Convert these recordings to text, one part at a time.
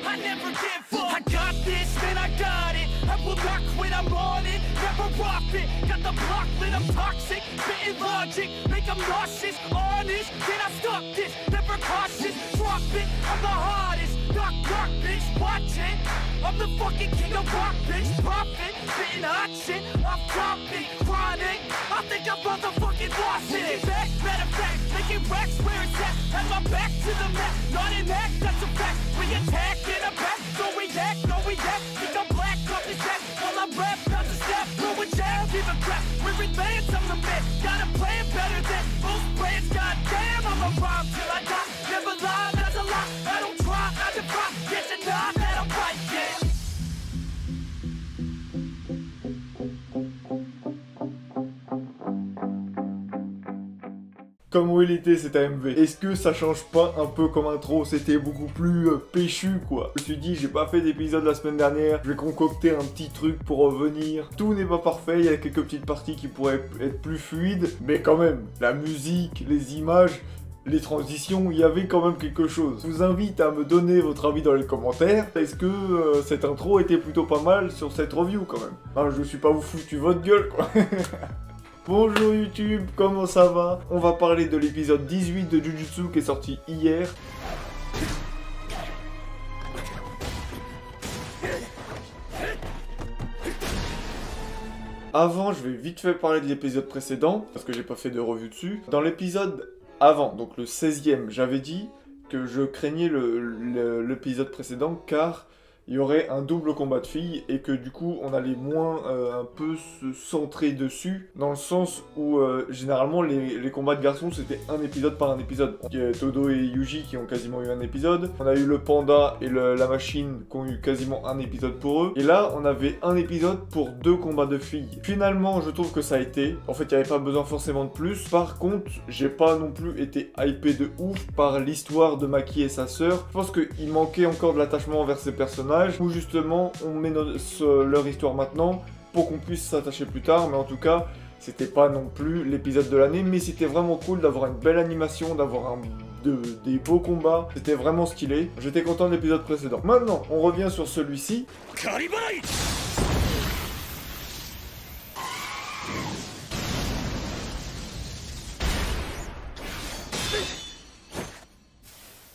I never give up. I got this, man, I got it. I will not quit, I'm on it. Never off it. Got the block lit, I'm toxic. Spitting logic, make them nauseous. Honest, can I stop this? Never cautious, drop it. I'm the hardest. Knock, knock, bitch, watch it. I'm the fucking king of rock, bitch. Profit, spitting hot shit. Off topic, chronic. I think I'm motherfucking lost it. Back, matter of fact, making racks where it's at. Have my back to the map, not an act, that's a fact. We attack in a back, so we act, no we act. Think I'm black, up his back. While I rap, not to step, throwing jab, give a crap. We're advanced, I'm the man. Got a plan better than most brands. Goddamn, I'm a rhyme till I die. Never lie, that's a lie. I don't try, I defy. Yes and nah, that I'm right, yeah. Comment il était cet AMV? Est-ce que ça change pas un peu comme intro? C'était beaucoup plus péchu quoi. Je me suis dit j'ai pas fait d'épisode la semaine dernière, je vais concocter un petit truc pour revenir. Tout n'est pas parfait, il y a quelques petites parties qui pourraient être plus fluides, mais quand même, la musique, les images, les transitions, il y avait quand même quelque chose. Je vous invite à me donner votre avis dans les commentaires. Est-ce que cette intro était plutôt pas mal sur cette review quand même? Non, je suis pas vous foutu votre gueule quoi. Bonjour YouTube, comment ça va? On va parler de l'épisode 18 de Jujutsu qui est sorti hier. Avant, je vais vite fait parler de l'épisode précédent, parce que j'ai pas fait de review dessus. Dans l'épisode avant, donc le 16e, j'avais dit que je craignais l'épisode précédent car il y aurait un double combat de filles et que du coup on allait moins un peu se centrer dessus, dans le sens où généralement les combats de garçons c'était un épisode par un épisode. Il y a Todo et Yuji qui ont quasiment eu un épisode, on a eu le panda et la machine qui ont eu quasiment un épisode pour eux, et là on avait un épisode pour deux combats de filles. Finalement je trouve que ça a été, en fait il n'y avait pas besoin forcément de plus. Par contre j'ai pas non plus été hypé de ouf par l'histoire de Maki et sa sœur. Je pense qu'il manquait encore de l'attachement envers ces personnages, où justement on met leur histoire maintenant pour qu'on puisse s'attacher plus tard, mais en tout cas c'était pas non plus l'épisode de l'année, mais c'était vraiment cool d'avoir une belle animation, d'avoir des beaux combats, c'était vraiment stylé, j'étais content de l'épisode précédent. Maintenant on revient sur celui-ci.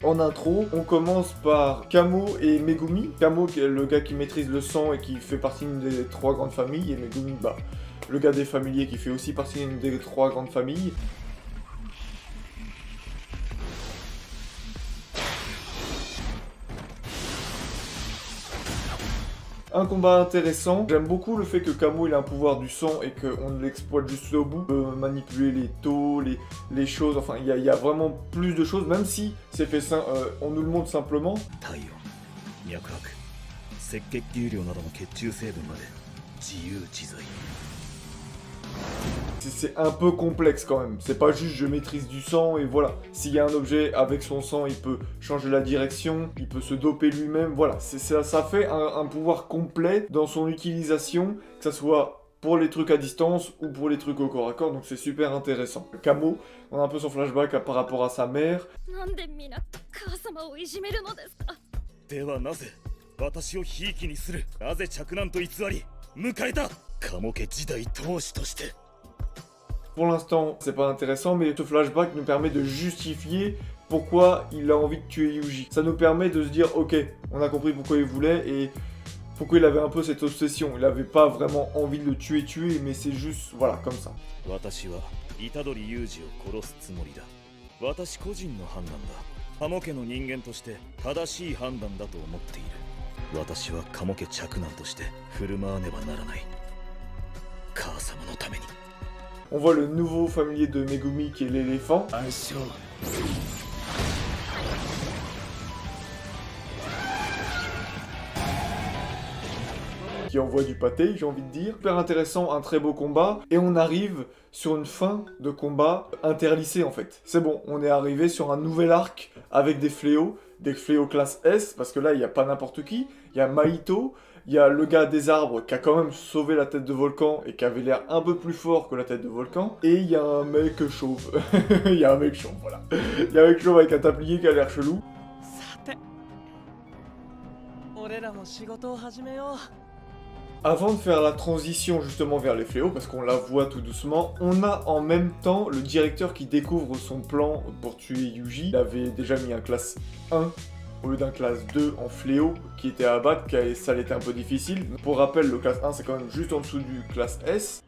En intro, on commence par Kamo et Megumi. Kamo, qui est le gars qui maîtrise le sang et qui fait partie d'une des trois grandes familles, et Megumi, bah, le gars des familiers qui fait aussi partie d'une des trois grandes familles. Un combat intéressant. J'aime beaucoup le fait que Kamo il a un pouvoir du sang et qu'on l'exploite juste au bout. Manipuler les taux, les choses, enfin il y a vraiment plus de choses, même si c'est fait on nous le montre simplement. C'est un peu complexe quand même, c'est pas juste je maîtrise du sang et voilà. S'il y a un objet avec son sang, il peut changer la direction, il peut se doper lui-même, voilà. Ça fait un pouvoir complet dans son utilisation, que ça soit pour les trucs à distance ou pour les trucs au corps à corps, donc c'est super intéressant. Kamo, on a un peu son flashback par rapport à sa mère. Pour l'instant, c'est pas intéressant, mais ce flashback nous permet de justifier pourquoi il a envie de tuer Yuji. Ça nous permet de se dire, ok, on a compris pourquoi il voulait et pourquoi il avait un peu cette obsession. Il avait pas vraiment envie de le tuer, mais c'est juste, voilà, comme ça. On voit le nouveau familier de Megumi qui est l'éléphant. Qui envoie du pâté, j'ai envie de dire. Super intéressant, un très beau combat. Et on arrive sur une fin de combat interlissée en fait. C'est bon, on est arrivé sur un nouvel arc avec des fléaux classe S, parce que là il n'y a pas n'importe qui. Il y a Mahito, il y a le gars des arbres qui a quand même sauvé la tête de Volcan et qui avait l'air un peu plus fort que la tête de Volcan. Et il y a un mec chauve. Il y a un mec chauve, voilà. Il y a un mec chauve avec un tablier qui a l'air chelou. Avant de faire la transition justement vers les fléaux, parce qu'on la voit tout doucement, on a en même temps le directeur qui découvre son plan pour tuer Yuji. Il avait déjà mis un classe 1 au lieu d'un classe 2 en fléau qui était à abattre, ça l'était un peu difficile. Pour rappel, le classe 1 c'est quand même juste en dessous du classe S.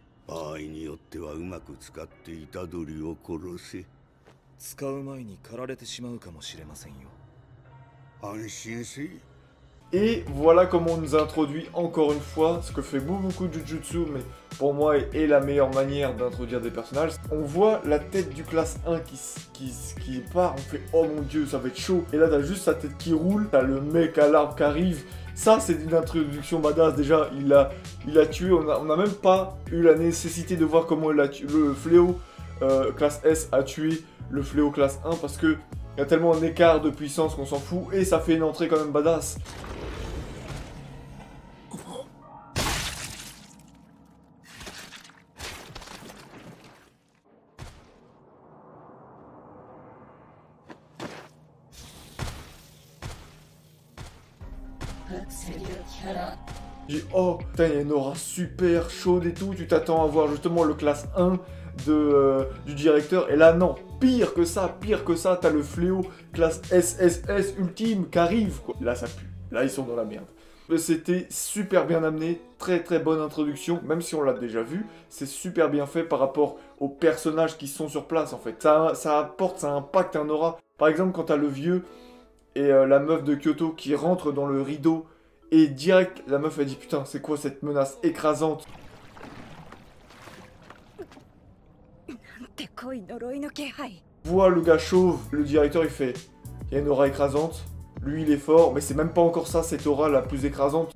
Et voilà comment on nous introduit encore une fois ce que fait beaucoup de Jujutsu, mais pour moi est la meilleure manière d'introduire des personnages. On voit la tête du classe 1 qui part, on fait oh mon dieu ça va être chaud. Et là t'as juste sa tête qui roule, t'as le mec à l'arbre qui arrive. Ça c'est une introduction badass, déjà il a tué, on a même pas eu la nécessité de voir comment il a tué, le fléau classe S a tué le fléau classe 1 parce que il y a tellement un écart de puissance qu'on s'en fout et ça fait une entrée quand même badass. J'ai dit, oh, putain, il y a une aura super chaude et tout, tu t'attends à voir justement le classe 1 du directeur, et là non, pire que ça, t'as le fléau classe SSS ultime qui arrive, quoi. Là ça pue, là ils sont dans la merde. C'était super bien amené, très bonne introduction, même si on l'a déjà vu, c'est super bien fait par rapport aux personnages qui sont sur place en fait. Ça apporte, ça impacte un aura. Par exemple quand t'as le vieux et la meuf de Kyoto qui rentrent dans le rideau, et direct la meuf a dit putain c'est quoi cette menace écrasante. Voit le gars chauve, le directeur il fait il y a une aura écrasante, lui il est fort, mais c'est même pas encore ça cette aura la plus écrasante.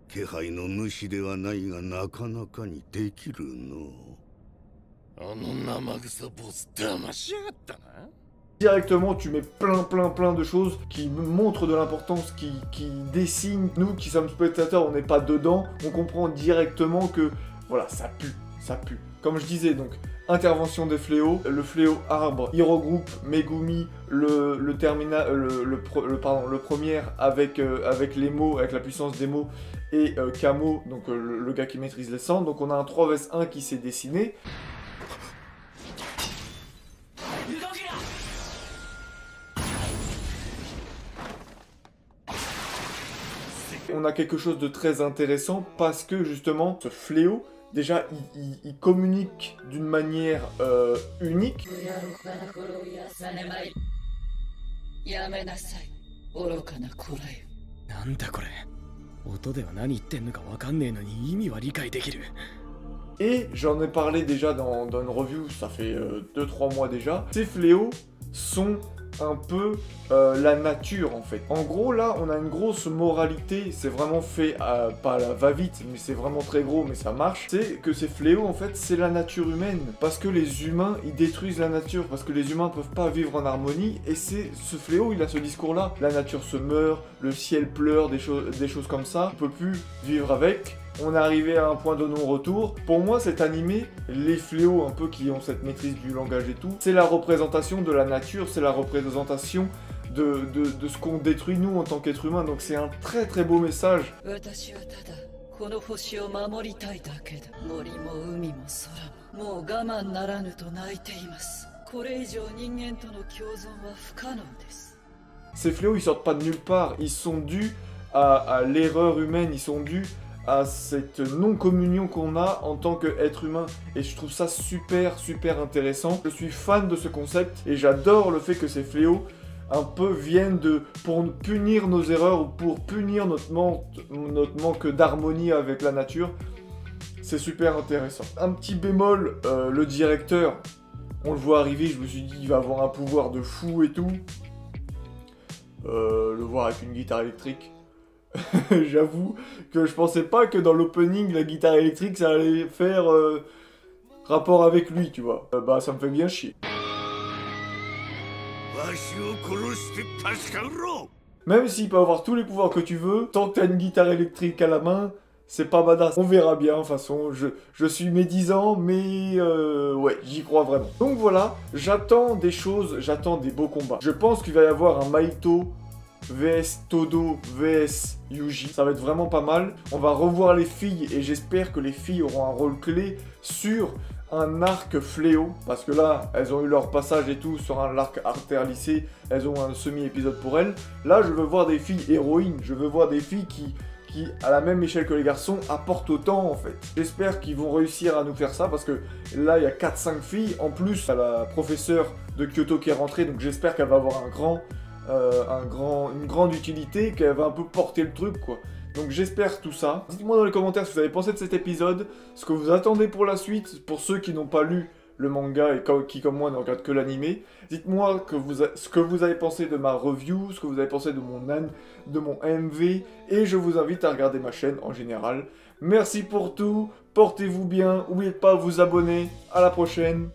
Directement tu mets plein de choses qui montrent de l'importance, qui dessinent. Nous qui sommes spectateurs, on n'est pas dedans, on comprend directement que voilà ça pue. Comme je disais donc, intervention des fléaux, le fléau arbre, il regroupe Megumi, le premier avec les mots, avec la puissance des mots, et Kamo, donc le gars qui maîtrise les cendres. Donc on a un 3 vs 1 qui s'est dessiné. On a quelque chose de très intéressant parce que justement ce fléau, déjà il communique d'une manière unique. Et j'en ai parlé déjà dans une review, ça fait 2-3 mois déjà. Ces fléaux sont un peu la nature en fait. En gros là on a une grosse moralité, c'est vraiment fait pas à la va-vite mais c'est vraiment très gros mais ça marche. C'est que ces fléaux en fait c'est la nature humaine, parce que les humains ils détruisent la nature, parce que les humains peuvent pas vivre en harmonie, et c'est ce fléau, il a ce discours là, la nature se meurt, le ciel pleure, des choses comme ça, on peut plus vivre avec. On est arrivé à un point de non-retour. Pour moi, cet animé, les fléaux un peu qui ont cette maîtrise du langage et tout, c'est la représentation de la nature, c'est la représentation de ce qu'on détruit nous en tant qu'être humain. Donc c'est un très beau message. Ces fléaux, ils sortent pas de nulle part, ils sont dus à l'erreur humaine, ils sont dus à cette non-communion qu'on a en tant qu'être humain, et je trouve ça super intéressant. Je suis fan de ce concept et j'adore le fait que ces fléaux un peu viennent pour punir nos erreurs ou pour punir notre manque d'harmonie avec la nature. C'est super intéressant. Un petit bémol, le directeur, on le voit arriver, je me suis dit il va avoir un pouvoir de fou et tout. Le voir avec une guitare électrique. J'avoue que je pensais pas que dans l'opening la guitare électrique ça allait faire rapport avec lui, tu vois. Bah ça me fait bien chier. Même s'il peut avoir tous les pouvoirs que tu veux, tant que t'as une guitare électrique à la main, c'est pas badass. On verra bien, de toute façon, je suis médisant, mais ouais, j'y crois vraiment. Donc voilà, j'attends des choses, j'attends des beaux combats. Je pense qu'il va y avoir un Mahito vs Todo vs Yuji. Ça va être vraiment pas mal. On va revoir les filles et j'espère que les filles auront un rôle clé sur un arc fléau. Parce que là, elles ont eu leur passage et tout sur un arc Arthur-Lycée. Elles ont un semi-épisode pour elles. Là, je veux voir des filles héroïnes. Je veux voir des filles qui, à la même échelle que les garçons, apportent autant en fait. J'espère qu'ils vont réussir à nous faire ça parce que là, il y a 4-5 filles. En plus, il y a la professeure de Kyoto qui est rentrée. Donc j'espère qu'elle va avoir une grande utilité, qu'elle va un peu porter le truc quoi. Donc j'espère tout ça. Dites-moi dans les commentaires ce que vous avez pensé de cet épisode, ce que vous attendez pour la suite, pour ceux qui n'ont pas lu le manga et qui comme moi ne regardent que l'animé. Dites-moi ce que vous avez pensé de ma review, ce que vous avez pensé de mon MV, et je vous invite à regarder ma chaîne en général. Merci pour tout, portez-vous bien, n'oubliez pas de vous abonner, à la prochaine.